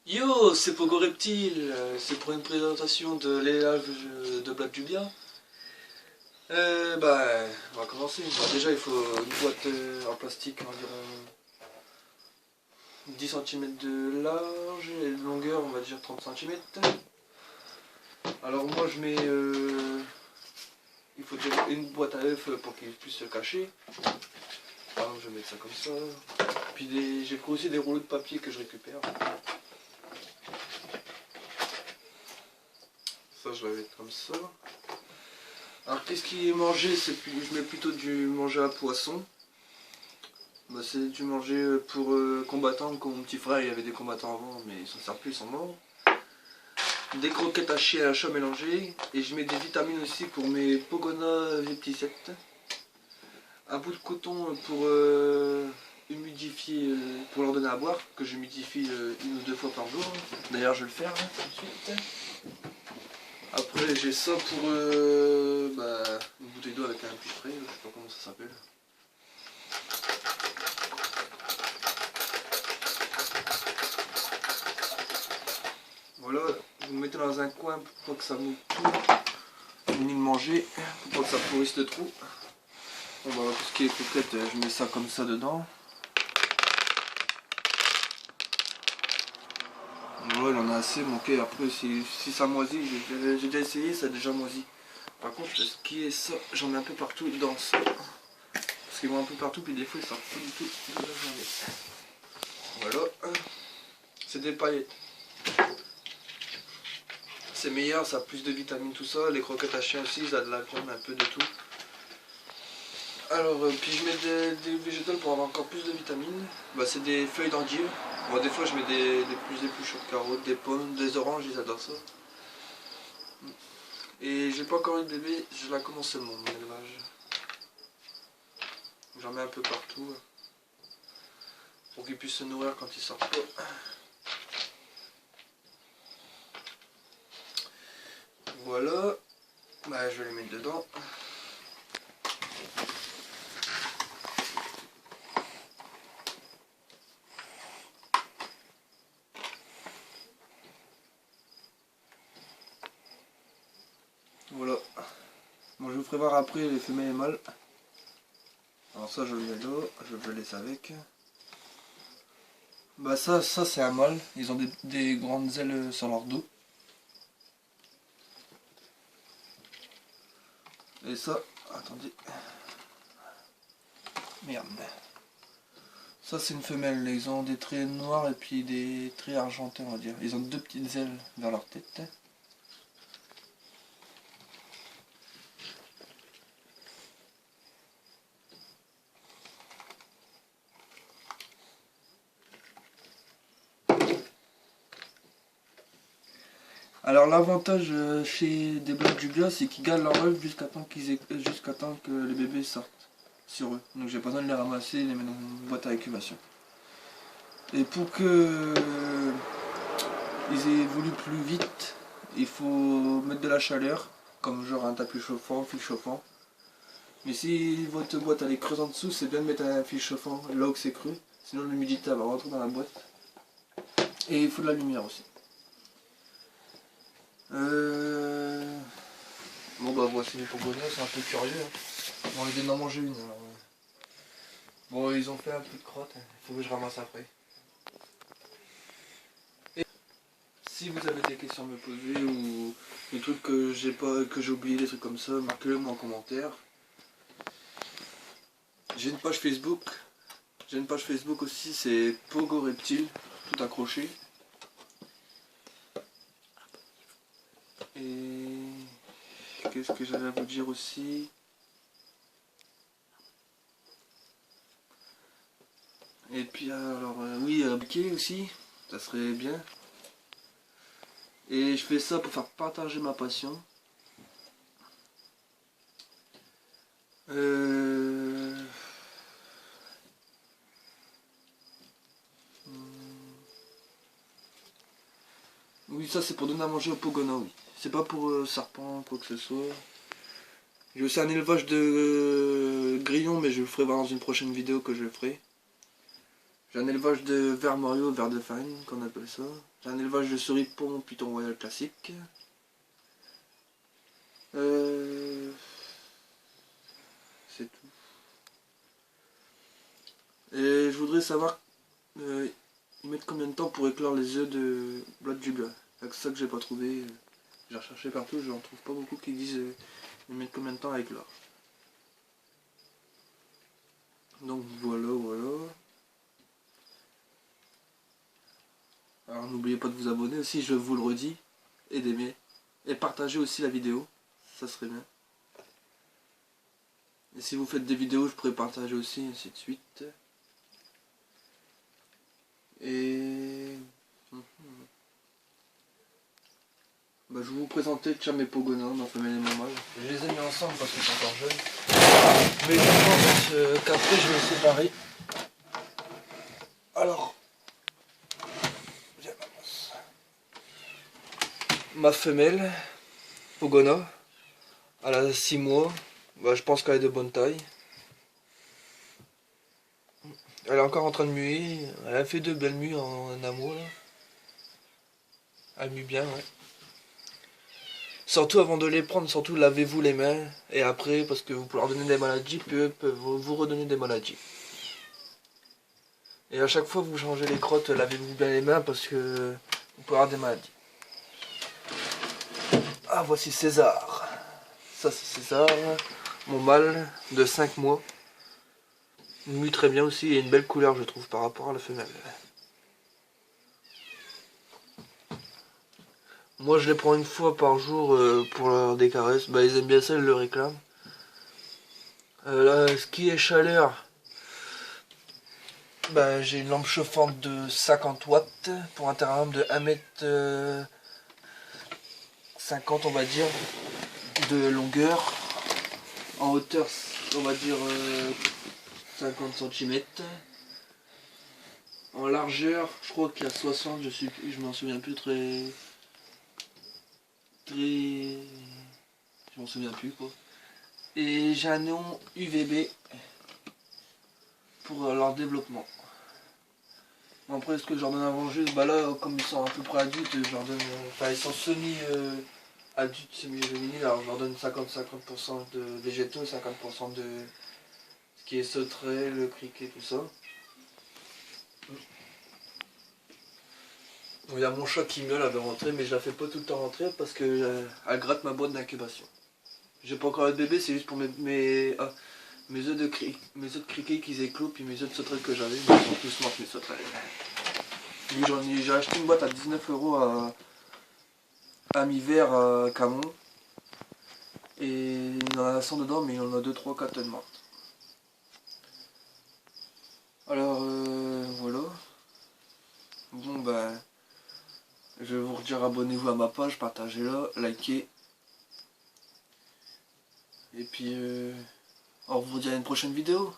Yo, c'est Pogo Reptile, c'est pour une présentation de l'élevage de Black Dubia. On va commencer. Déjà, il faut une boîte en plastique environ 10 cm de large et de longueur, on va dire 30 cm. Alors moi, il faut déjà une boîte à œufs pour qu'il puisse se cacher. Par exemple, je vais mettre ça comme ça. Puis j'ai pris aussi des rouleaux de papier que je récupère. Ça, je vais mettre comme ça. Alors, qu'est-ce qui est mangé? Je mets plutôt du manger à poisson. C'est du manger pour combattants, comme mon petit frère, il y avait des combattants avant, mais ils s'en servent plus, ils sont morts. Des croquettes hachées à la chat mélangées. Et je mets des vitamines aussi pour mes Pogona Vipticette. Un bout de coton pour humidifier, pour leur donner à boire, que j'humidifie une ou deux fois par jour. D'ailleurs, je vais le faire là, tout de suite. Après j'ai ça pour une bouteille d'eau avec un puits frais, je sais pas comment ça s'appelle. Voilà, vous le mettez dans un coin pour pas que ça mouille tout. Fini de manger, pour pas que ça pourrisse le trou. Bon bah tout ce qui est croquette, je mets ça comme ça dedans. Voilà, il en a assez, manqué. Après si ça moisit, j'ai déjà essayé, ça a déjà moisi. Par contre, ce qui est ça, j'en mets un peu partout dans ça. Parce qu'ils vont un peu partout, puis des fois ils sortent pas du tout de la journée. Voilà. C'est des paillettes. C'est meilleur, ça a plus de vitamines, tout ça. Les croquettes à chien aussi, ça a de la viande, un peu de tout. Alors, puis je mets des végétales pour avoir encore plus de vitamines. C'est des feuilles d'endive. Bon, des fois je mets des épluchures de carottes, des pommes, des oranges, ils adorent ça. Et j'ai pas encore eu de bébé, je la commence seulement mon élevage. J'en mets un peu partout pour qu'ils puissent se nourrir quand ils sortent pas. Voilà, je vais les mettre dedans. Voilà. Bon, je vous ferai voir après les femelles et mâles. Alors ça je le mets là, je le laisse avec. Ça c'est un mâle, ils ont des grandes ailes sur leur dos. Et ça, attendez. Merde. Ça c'est une femelle, ils ont des traits noirs et puis des traits argentés on va dire. Ils ont deux petites ailes vers leur tête. Alors l'avantage chez des Black Dubia, c'est qu'ils gardent leur œuf jusqu'à temps que les bébés sortent sur eux. Donc j'ai pas besoin de les ramasser et les mettre dans une boîte à incubation. Et pour que ils évoluent plus vite, il faut mettre de la chaleur, comme genre un tapis chauffant, fil chauffant. Mais si votre boîte elle est creuse en dessous, c'est bien de mettre un fil chauffant là où c'est creux, sinon l'humidité va rentrer dans la boîte. Et il faut de la lumière aussi. Voici les Pogona, c'est un peu curieux. Bon, ils viennent d'en manger une. Alors, Bon, ils ont fait un peu de crotte, il faut que je ramasse après. Et si vous avez des questions à me poser ou des trucs que j'ai oublié, des trucs comme ça, marquez-le moi en commentaire. J'ai une page Facebook. J'ai une page Facebook aussi, c'est Pogo Reptile, tout accroché. Et qu'est-ce que j'allais vous dire aussi? Et puis alors oui, briquet aussi, ça serait bien. Et je fais ça pour faire partager ma passion. Oui, ça c'est pour donner à manger au Pogona, oui. C'est pas pour serpent, quoi que ce soit. J'ai aussi un élevage de grillons, mais je le ferai voir dans une prochaine vidéo que je ferai. J'ai un élevage de ver Morio, ver de farine, qu'on appelle ça. J'ai un élevage de Suripon, Python royal classique. C'est tout. Et je voudrais savoir, ils mettent combien de temps pour éclore les œufs de Blood Jubla. C'est ça que j'ai pas trouvé. J'ai recherché partout, je n'en trouve pas beaucoup qui disent ils mettent combien de temps à éclore. Donc voilà. Alors n'oubliez pas de vous abonner aussi, je vous le redis, et d'aimer. Et partagez aussi la vidéo, ça serait bien. Et si vous faites des vidéos, je pourrais partager aussi, ainsi de suite. Et... Bah, je vais vous présenter Cham et Pogona, ma femelle et mon mâle. Je les ai mis ensemble parce qu'ils sont encore jeunes. Mais je pense qu'après je vais les séparer. Alors... Ma femelle, Pogona, elle a 6 mois. Bah, je pense qu'elle est de bonne taille. Elle est encore en train de muer. Elle a fait 2 belles mues en amour là. Elle mue bien, ouais. Surtout avant de les prendre, surtout lavez-vous les mains. Et après, parce que vous pouvez leur donner des maladies, puis eux peuvent vous redonner des maladies. Et à chaque fois que vous changez les crottes, lavez-vous bien les mains parce que vous pouvez avoir des maladies. Ah, voici César. Ça c'est César, mon mâle de 5 mois. Il mue très bien aussi et une belle couleur je trouve par rapport à la femelle. Moi je les prends une fois par jour pour leur des caresses. Bah ils aiment bien ça, ils le réclament. Là, ce qui est chaleur, bah, j'ai une lampe chauffante de 50 watts pour un thermomètre de 1m50 on va dire de longueur. En hauteur on va dire 50 cm. En largeur, je crois qu'il y a 60, je m'en souviens plus je m'en souviens plus quoi. Et j'ai un néon UVB pour leur développement. Après, ce que je leur donne à manger, bah là, comme ils sont à peu près adultes, je leur donne, enfin ils sont semi-adultes, semi-juvéniles, alors je leur donne 50% de végétaux, 50% de ce qui est sauterelle, le criquet, tout ça. Il y a mon chat qui miaule, elle veut rentrer, mais je la fais pas tout le temps rentrer parce que elle gratte ma boîte d'incubation. J'ai pas encore de bébé, c'est juste pour mes œufs de criquet qu'ils éclosent, puis mes œufs de sauterelle que j'avais, mais ils sont tous morts mes sauterelles. Oui, j'ai acheté une boîte à 19 € à mi-vert à Camon. Et il en a 100 dedans, mais il en a 2, 3, 4 tonnes mortes. Alors voilà. Bon ben, je vais vous redire abonnez-vous à ma page, partagez-la, likez. Et puis on vous dit à une prochaine vidéo.